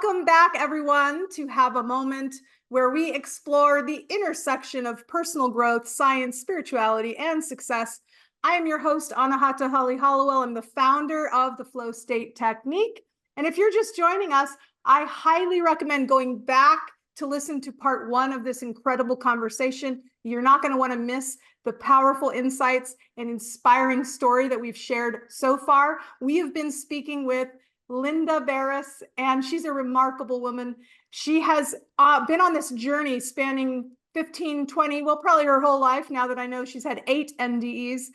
Welcome back, everyone, to Have a Moment, where we explore the intersection of personal growth, science, spirituality, and success. I am your host, Anahata Holly Hallowell. I'm the founder of the Flow State Technique. And if you're just joining us, I highly recommend going back to listen to part one of this incredible conversation. You're not going to want to miss the powerful insights and inspiring story that we've shared so far. We have been speaking with Lynda Barrus, and she's a remarkable woman. She has been on this journey spanning 15, 20, well, probably her whole life now that I know she's had 8 NDEs,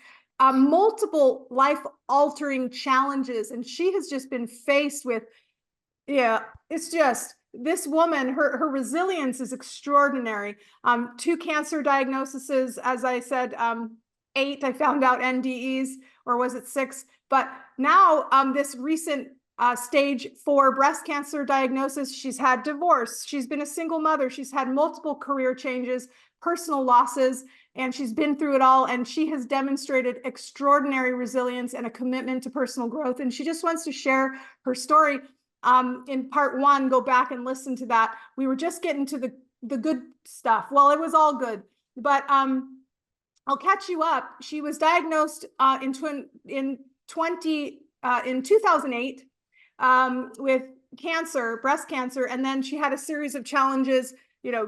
multiple life-altering challenges, and she has just been faced with, it's just, this woman, her resilience is extraordinary. 2 cancer diagnoses, as I said, 8, I found out NDEs, or was it 6? But now this recent stage 4 breast cancer diagnosis. She's had divorce. She's been a single mother. She's had multiple career changes, personal losses, and she's been through it all. And she has demonstrated extraordinary resilience and a commitment to personal growth. And she just wants to share her story. In part 1, go back and listen to that. We were just getting to the good stuff. Well, it was all good, but I'll catch you up. She was diagnosed in 2008 with cancer, breast cancer, and then she had a series of challenges,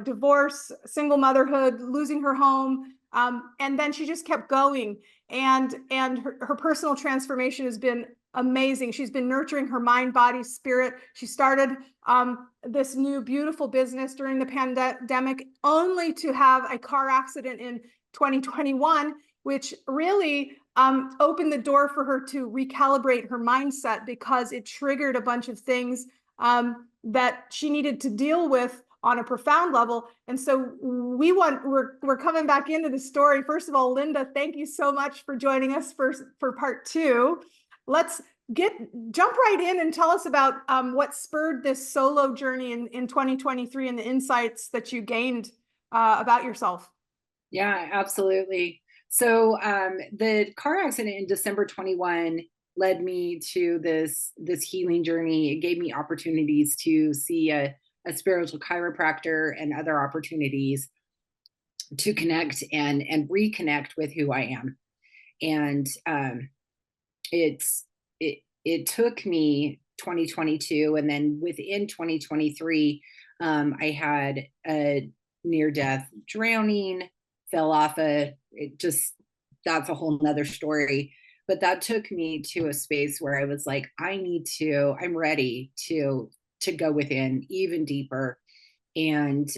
divorce, single motherhood, losing her home, and then she just kept going. And her personal transformation has been amazing. She's been nurturing her mind, body, spirit. She started this new beautiful business during the pandemic, only to have a car accident in 2021, which really opened the door for her to recalibrate her mindset, because it triggered a bunch of things that she needed to deal with on a profound level. And so we're coming back into the story. First of all, Lynda, thank you so much for joining us for part 2. Let's jump right in and tell us about what spurred this solo journey in 2023 and the insights that you gained about yourself. Yeah, absolutely. So the car accident in December 21 led me to this healing journey. It gave me opportunities to see a spiritual chiropractor and other opportunities to connect and reconnect with who I am. And it took me 2022, and then within 2023, I had a near-death drowning. Fell off that's a whole nother story. But that took me to a space where I was like, I'm ready to go within even deeper. And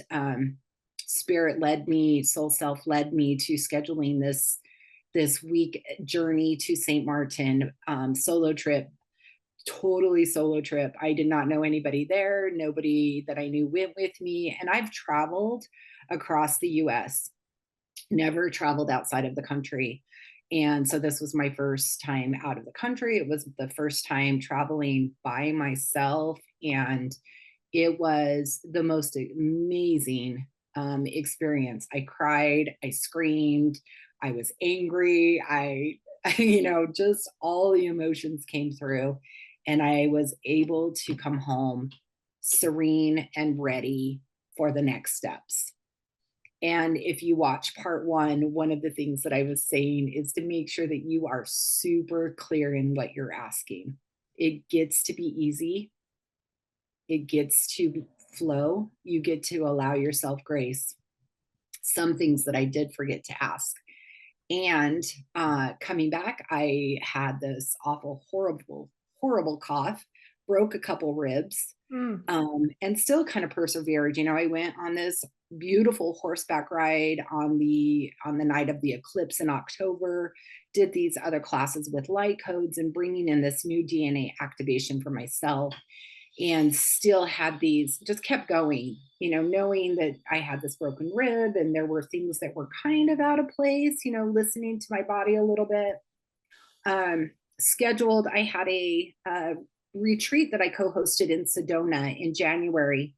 spirit led me, soul self led me to scheduling this week journey to St. Martin, solo trip, totally solo trip. I did not know anybody there. Nobody that I knew went with me. And I've traveled across the US, never traveled outside of the country. And so this was my first time out of the country. It was the first time traveling by myself. And it was the most amazing experience. I cried, I screamed, I was angry. Just all the emotions came through. And I was able to come home serene and ready for the next steps. And if you watch part 1, one of the things that I was saying is to make sure that you are super clear in what you're asking. It gets to be easy. It gets to flow. You get to allow yourself grace. Some things that I did forget to ask. And coming back, I had this awful, horrible cough, broke a couple ribs, and still kind of persevered. I went on this beautiful horseback ride on the night of the eclipse in October, did these other classes with light codes and bringing in this new DNA activation for myself, and still had just kept going, knowing that I had this broken rib and there were things that were kind of out of place, listening to my body a little bit. Scheduled, I had a retreat that I co-hosted in Sedona in January.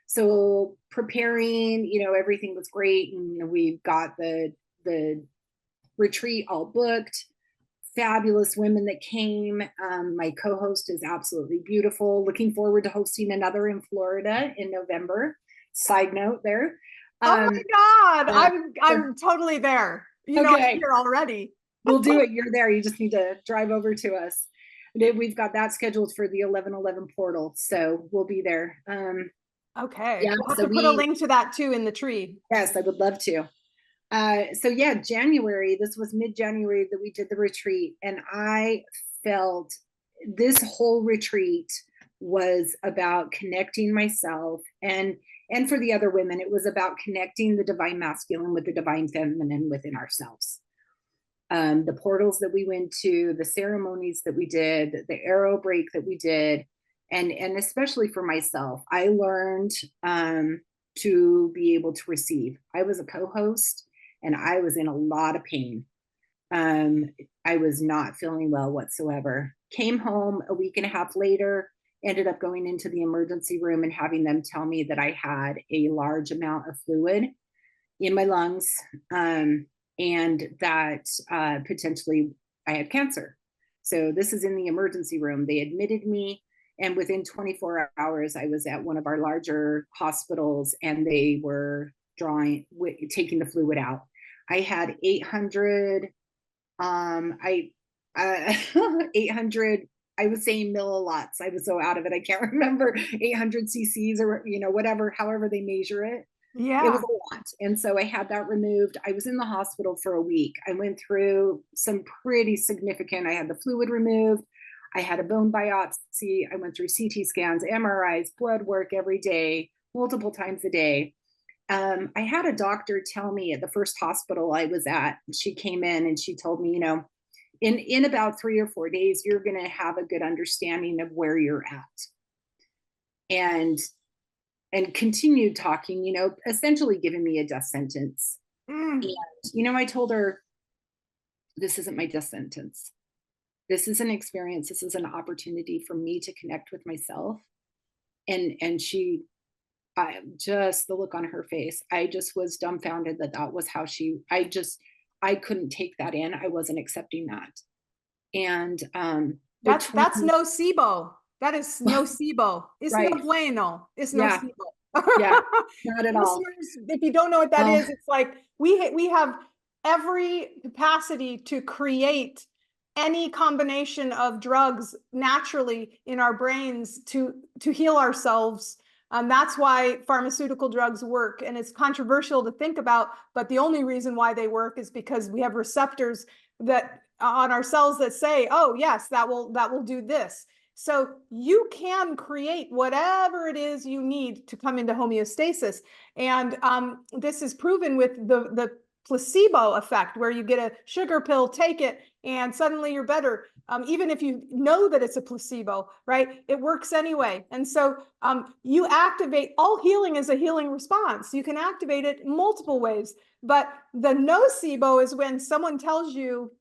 So preparing, everything was great. And we've got the retreat all booked. fabulous women that came. My co-host is absolutely beautiful. Looking forward to hosting another in Florida in November. Side note there. Oh Um, my God, uh, I'm totally there. I'm okay, here already. we'll do it. You're there. You just need to drive over to us. We've got that scheduled for the 11/11 portal, so we'll be there. Okay, Yeah, we'll have so to put a link to that too in the tree. yes, I would love to. So yeah, January, this was mid-January that we did the retreat, and I felt this whole retreat was about connecting myself, and for the other women, it was about connecting the divine masculine with the divine feminine within ourselves. The portals that we went to, the ceremonies that we did, the arrow break that we did, and especially for myself, I learned to be able to receive. I was a co-host and I was in a lot of pain. Um, I was not feeling well whatsoever. Came home a week and a half later, ended up going into the emergency room and having them tell me that I had a large amount of fluid in my lungs, and that potentially I had cancer. So this is in the emergency room. They admitted me, and within 24 hours, I was at one of our larger hospitals, and they were taking the fluid out. I had 800, I 800. I was saying millilots. I was so out of it. I can't remember 800 cc's or whatever, however they measure it. It was Yeah. a lot. And so I had that removed. I was in the hospital for a week. I went through some pretty significant, I had the fluid removed. I had a bone biopsy. I went through CT scans, MRIs, blood work every day, multiple times a day. I had a doctor tell me at the first hospital I was at, she came in and she told me, in about 3 or 4 days, you're going to have a good understanding of where you're at. And continued talking, essentially giving me a death sentence. Mm. And, I told her, this isn't my death sentence. This is an experience. This is an opportunity for me to connect with myself. And she, the look on her face, I just was dumbfounded that was how I couldn't take that in. I wasn't accepting that. And That's nocebo. That is nocebo. It's no right. bueno. It's Yeah. nocebo. Yeah. Not at all. Listeners, if you don't know what that Oh, is, it's like we have every capacity to create any combination of drugs naturally in our brains to heal ourselves. That's why pharmaceutical drugs work, and it's controversial to think about, but the only reason why they work is because we have receptors that on our cells that say, oh yes, that will do this. So you can create whatever it is you need to come into homeostasis. And this is proven with the placebo effect, where you get a sugar pill, take it, and suddenly you're better. Even if you know that it's a placebo, right? It works anyway. And so you activate, all healing is a healing response. You can activate it multiple ways. But the nocebo is when someone tells you,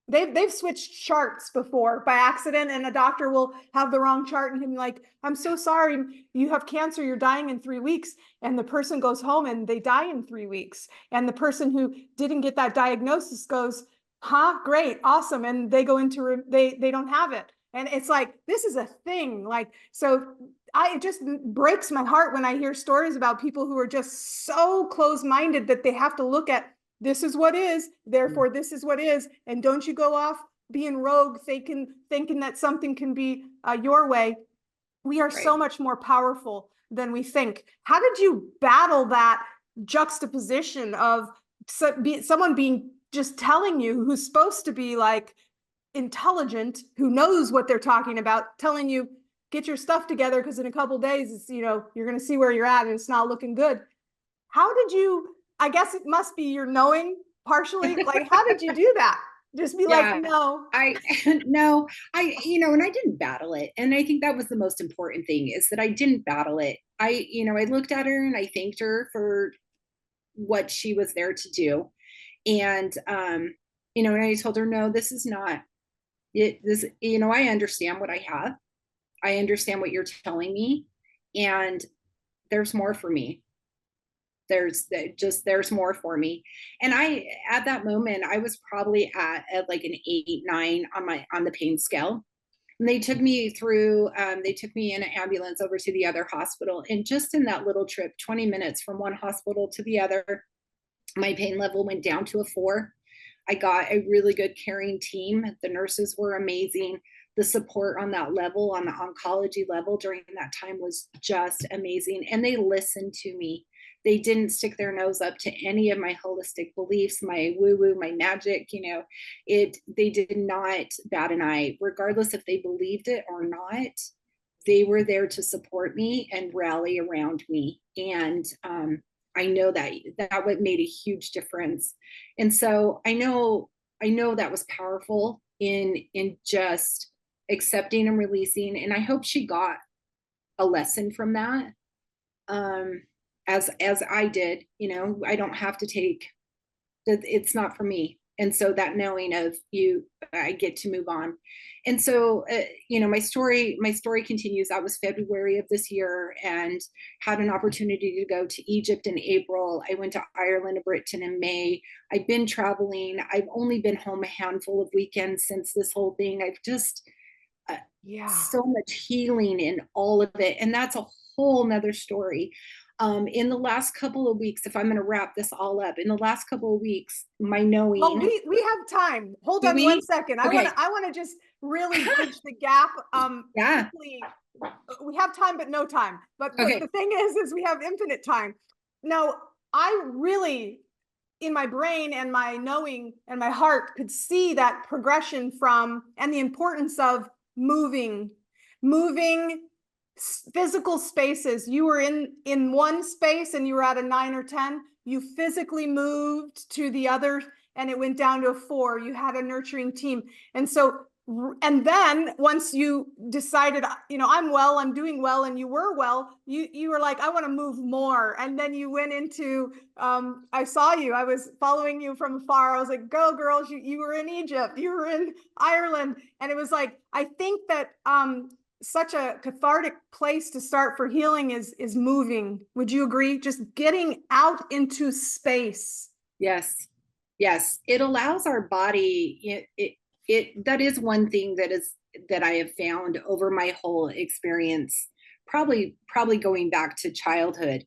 they've switched charts before by accident, and a doctor will have the wrong chart and him like, I'm so sorry, you have cancer, you're dying in 3 weeks. And the person goes home and they die in 3 weeks. And the person who didn't get that diagnosis goes, huh, great, awesome. And they go into, they don't have it. And it's like, this is a thing. Like, so it just breaks my heart when I hear stories about people who are just so close-minded that they have to look at, this is what is, therefore this is what is. And don't you go off being rogue, thinking that something can be your way. We are so much more powerful than we think. How did you battle that juxtaposition of someone being just telling you, who's supposed to be like intelligent, who knows what they're talking about, telling you, get your stuff together because in a couple days, it's, you're going to see where you're at and it's not looking good. How did you, I guess it must be your knowing partially, like, how did you do that? Just be like, yeah. no. No, and I didn't battle it. And I think that was the most important thing, is that I didn't battle it. I looked at her and I thanked her for what she was there to do. And, and I told her, no, this is not it. I understand what I have. I understand what you're telling me. And there's more for me. there's more for me. And at that moment, I was probably at like an 8, 9 on the pain scale. And they took me in an ambulance over to the other hospital. And just in that little trip, 20 minutes from one hospital to the other, my pain level went down to a 4. I got a really good caring team. The nurses were amazing. The support on that level, on the oncology level during that time, was just amazing. And they listened to me. They didn't stick their nose up to any of my holistic beliefs, my woo-woo, my magic, they did not bat an eye, regardless if they believed it or not. They were there to support me and rally around me. And I know that what made a huge difference. And so I know that was powerful in just accepting and releasing. And I hope she got a lesson from that. As I did, I don't have to take that. It's not for me. And so that knowing of I get to move on. And so, my story continues. That was February of this year, and had an opportunity to go to Egypt in April. I went to Ireland and Britain in May. I've been traveling. I've only been home a handful of weekends since this whole thing. I've just, so much healing in all of it. And that's a whole nother story. In the last couple of weeks, if I'm going to wrap this all up, in the last couple of weeks, my knowing. Well, we have time. Hold on 1 second. Okay. I want to just really bridge the gap. Yeah. We have time, but no time. But okay. The thing is we have infinite time. Now, I really, in my brain and my knowing and my heart, could see that progression from, and the importance of moving physical spaces. You were in one space and you were at a 9 or 10. You physically moved to the other and it went down to a 4. You had a nurturing team. And so, and then once you decided, I'm doing well, and you were well, you were like, I want to move more. And then you went into, I saw you, I was following you from afar. I was like, go girls, you were in Egypt, you were in Ireland. And it was like, I think that, such a cathartic place to start for healing is moving. Would you agree? Just getting out into space. Yes. It allows our body. That is one thing that I have found over my whole experience, probably going back to childhood,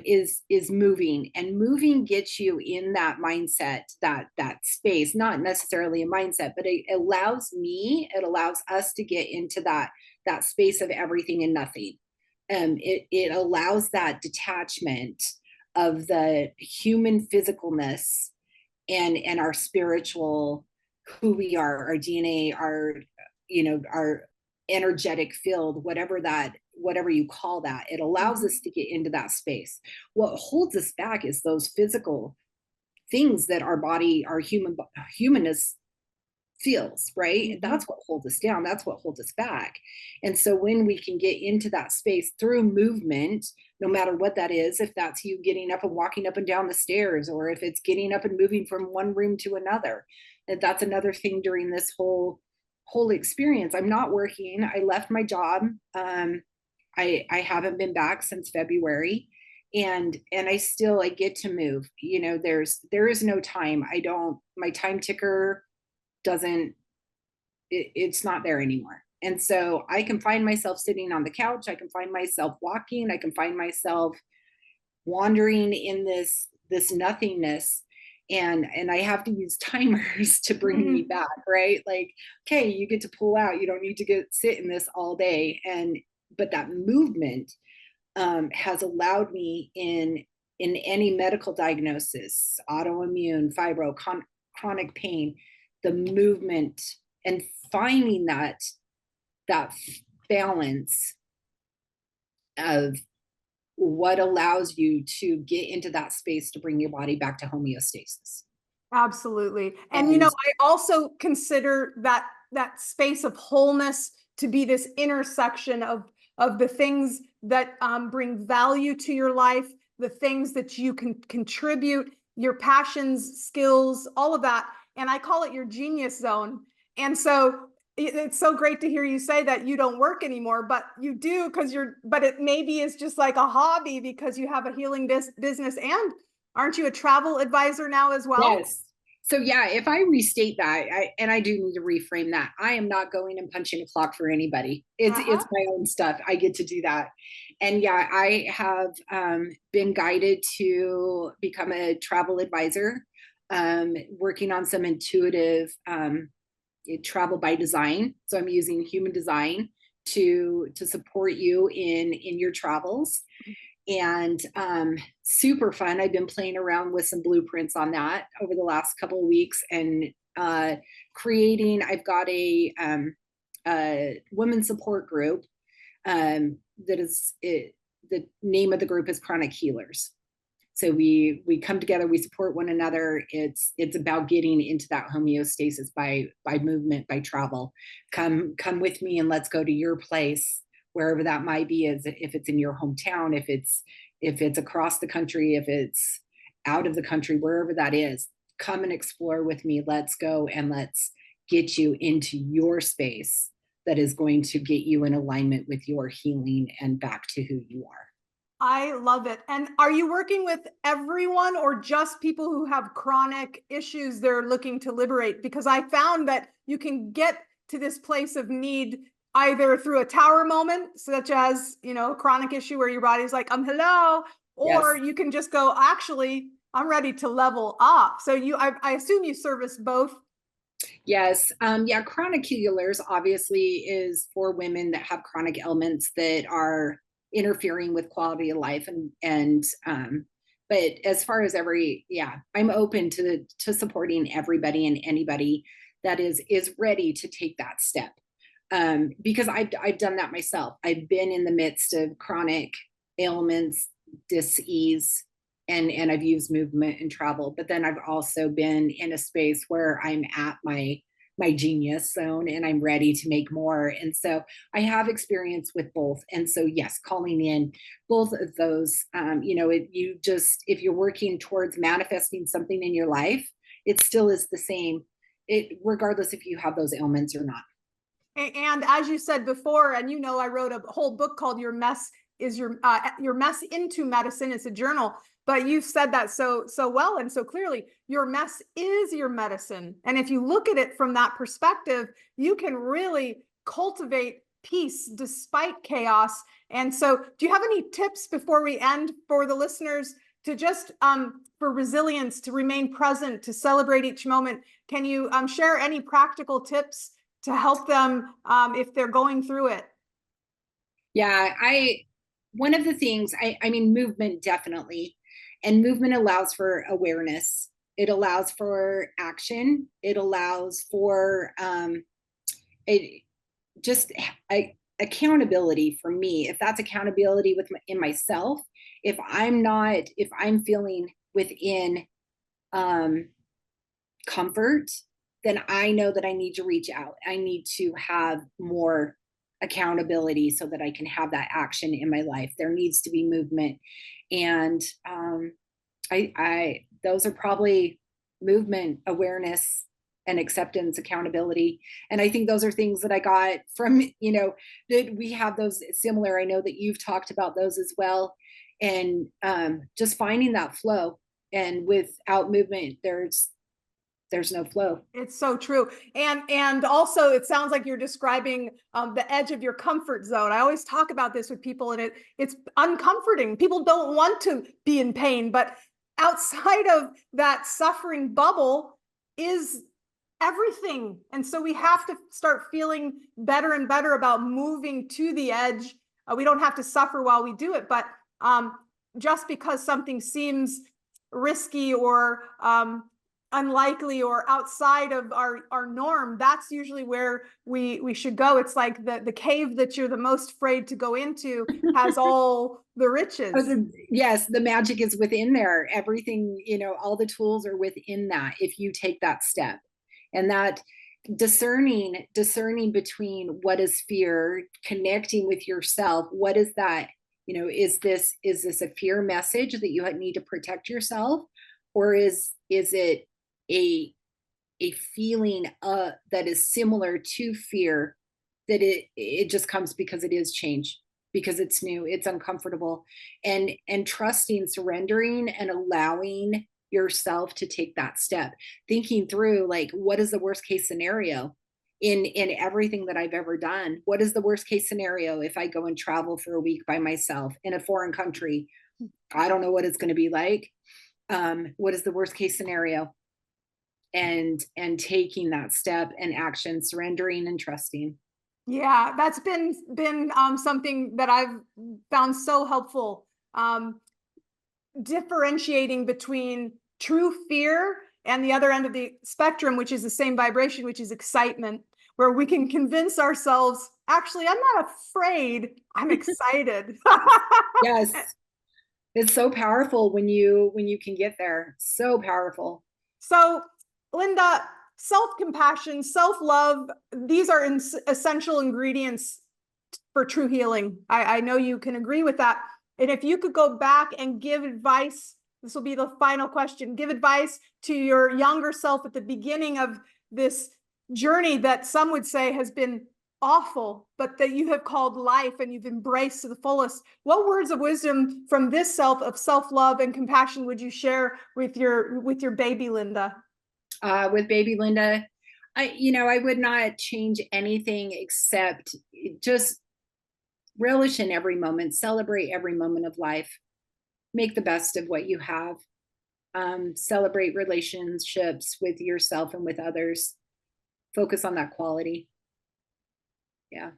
is moving. And moving gets you in that mindset, that space, not necessarily a mindset, but it allows us to get into that space of everything and nothing. It allows that detachment of the human physicalness and our spiritual, who we are, our DNA, our energetic field, whatever you call that. It allows us to get into that space. What holds us back is those physical things that our body, our humanness feels, right? That's what holds us down. That's what holds us back. And so when we can get into that space through movement, no matter what that is, if that's you getting up and walking up and down the stairs, or if it's getting up and moving from one room to another, that's another thing during this whole experience. I'm not working. I left my job. I haven't been back since February. And I get to move. There is no time. My time ticker it's not there anymore. And so I can find myself sitting on the couch. I can find myself walking. I can find myself wandering in this nothingness. And I have to use timers to bring me back, right? Like, okay, you get to pull out. You don't need to sit in this all day. But that movement has allowed me in any medical diagnosis, autoimmune, fibro, chronic pain, the movement and finding that balance of what allows you to get into that space to bring your body back to homeostasis. Absolutely. And I also consider that space of wholeness to be this intersection of the things that bring value to your life, the things that you can contribute, your passions, skills, all of that. And I call it your genius zone. And so It's so great to hear you say that you don't work anymore, but you do because but it maybe is just like a hobby because you have a healing business. And aren't you a travel advisor now as well? Yes. So yeah, if I restate that, and I do need to reframe that, I am not going and punching a clock for anybody. It's Uh-huh. my own stuff. I get to do that. And yeah, I have been guided to become a travel advisor, working on some intuitive travel by design. So I'm using human design to support you in your travels, and super fun. I've been playing around with some blueprints on that over the last couple of weeks, and creating. I've got a women's support group that is it. The name of the group is Chronic Healers. So we come together, we support one another. It's about getting into that homeostasis by movement, by travel. Come with me and let's go to your place, wherever that might be, is if it's in your hometown, if it's across the country, if it's out of the country, wherever that is. Come and explore with me. Let's go and let's get you into your space that is going to get you in alignment with your healing and back to who you are. I love it. And are you working with everyone or just people who have chronic issues they're looking to liberate? Because I found that you can get to this place of need either through a tower moment, such as, a chronic issue where your body's like, hello, or Yes. you can just go, actually, I'm ready to level up. So I assume you service both. Yes. Yeah. Chronic healers obviously is for women that have chronic ailments that are interfering with quality of life. But as far as I'm open to supporting everybody and anybody that is ready to take that step. Because I've done that myself. I've been in the midst of chronic ailments, dis-ease, and I've used movement and travel. But then I've also been in a space where I'm at my genius zone and I'm ready to make more. And so I have experience with both. And so yes, calling in both of those, if you're working towards manifesting something in your life, it still is the same, regardless if you have those ailments or not. And as you said before, and I wrote a whole book called "Your Mess Is Your Mess into Medicine." It's a journal, but you've said that so well and so clearly. Your mess is your medicine, and if you look at it from that perspective, you can really cultivate peace despite chaos. And so, do you have any tips before we end for the listeners to just for resilience, to remain present, to celebrate each moment? Can you share any practical tips to help them if they're going through it? Yeah, one of the things, I mean, movement definitely, and movement allows for awareness. It allows for action. It allows for it just accountability for me. If that's accountability in myself, if I'm feeling within um, comfort, then I know that I need to reach out. I need to have more accountability so that I can have that action in my life. There needs to be movement. And I those are probably movement, awareness, and acceptance, accountability. And I think those are things that I got from, that we have those similar. I know that you've talked about those as well. And just finding that flow. And without movement, there's no flow. It's so true. And also it sounds like you're describing the edge of your comfort zone. I always talk about this with people, and it's uncomforting. People don't want to be in pain, but outside of that suffering bubble is everything. And so we have to start feeling better and better about moving to the edge. We don't have to suffer while we do it, but just because something seems risky or unlikely or outside of our norm, that's usually where we should go. It's like the cave that you're the most afraid to go into has all the riches. Yes, the magic is within there. Everything, all the tools are within that if you take that step. And that discerning between what is fear, connecting with yourself. What is that? Is this a fear message that you need to protect yourself, or is it a a feeling that is similar to fear, that it just comes because it is change, because it's new, it's uncomfortable, and trusting, surrendering, and allowing yourself to take that step, thinking through, like, what is the worst case scenario in everything that I've ever done? What is the worst case scenario if I go and travel for a week by myself in a foreign country? I don't know what it's going to be like. What is the worst case scenario? And taking that step and action, surrendering and trusting. Yeah, that's been something that I've found so helpful. Differentiating between true fear and the other end of the spectrum, which is the same vibration, which is excitement, where we can convince ourselves, actually, I'm not afraid, I'm excited. Yes, it's so powerful when you can get there. So powerful. So, Lynda, self-compassion, self-love, these are essential ingredients for true healing. I know you can agree with that. And if you could go back and give advice, this will be the final question, give advice to your younger self at the beginning of this journey that some would say has been awful, but that you have called life and you've embraced to the fullest. What words of wisdom from this self of self-love and compassion would you share with your baby Lynda? With baby Lynda, I would not change anything except just relish in every moment, celebrate every moment of life, make the best of what you have, celebrate relationships with yourself and with others, focus on that quality. Yeah.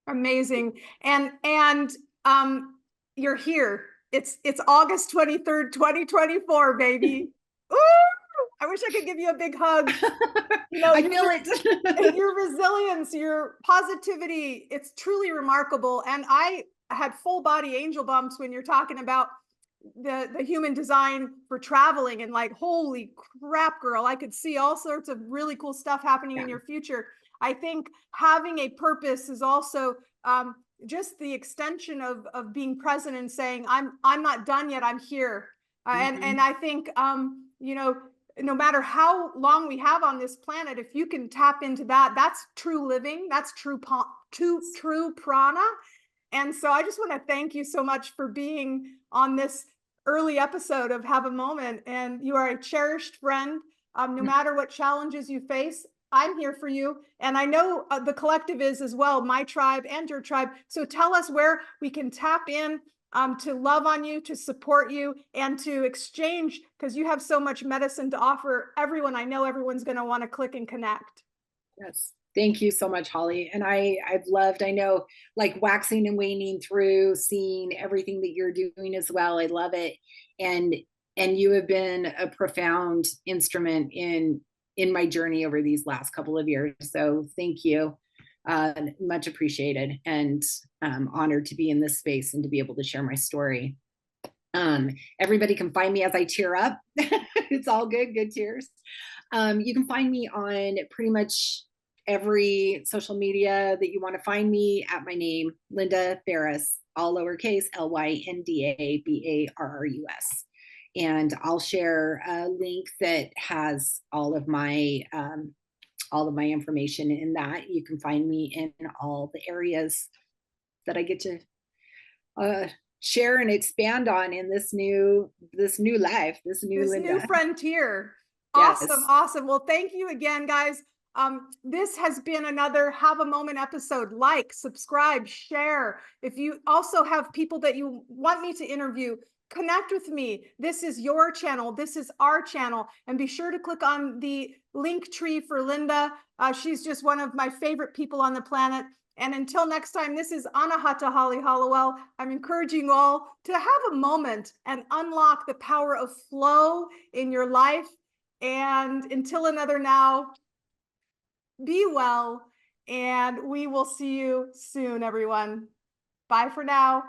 Amazing. And you're here. It's August 23rd, 2024, baby. Ooh, I wish I could give you a big hug. You know, I feel it. your resilience, your positivity, it's truly remarkable. And I had full body angel bumps when you're talking about the human design for traveling, and like, holy crap, girl, I could see all sorts of really cool stuff happening Yeah. in your future. I think having a purpose is also just the extension of being present and saying, I'm not done yet, I'm here. And I think no matter how long we have on this planet, if you can tap into that, that's true living, that's true prana. And so I just want to thank you so much for being on this early episode of Have a Moment. And you are a cherished friend. No matter what challenges you face, I'm here for you. And I know the collective is as well, my tribe and your tribe. So tell us where we can tap in to love on you, to support you, and to exchange, because you have so much medicine to offer everyone. I know everyone's going to want to click and connect. Yes. Thank you so much, Holly. And I've loved, I know, like, waxing and waning through, seeing everything that you're doing as well. I love it. And you have been a profound instrument in my journey over these last couple of years. So thank you. Much appreciated, and honored to be in this space and to be able to share my story. Everybody can find me as I tear up. It's all good tears. You can find me on pretty much every social media that you want to find me at my name, Lynda Barrus, all lowercase, LYNDABARRUS. And I'll share a link that has all of my information in that. You can find me in all the areas that I get to share and expand on in this new life, this new This Lynda. new frontier. Yes. Awesome. Well, thank you again, guys. This has been another Have a Moment episode. Like, subscribe, share. If you also have people that you want me to interview, connect with me. This is your channel. This is our channel. And be sure to click on the link tree for Lynda. She's just one of my favorite people on the planet. And until next time, this is Anahata Holly Hallowell. I'm encouraging you all to have a moment and unlock the power of flow in your life. And until another now, be well, and we will see you soon, everyone. Bye for now.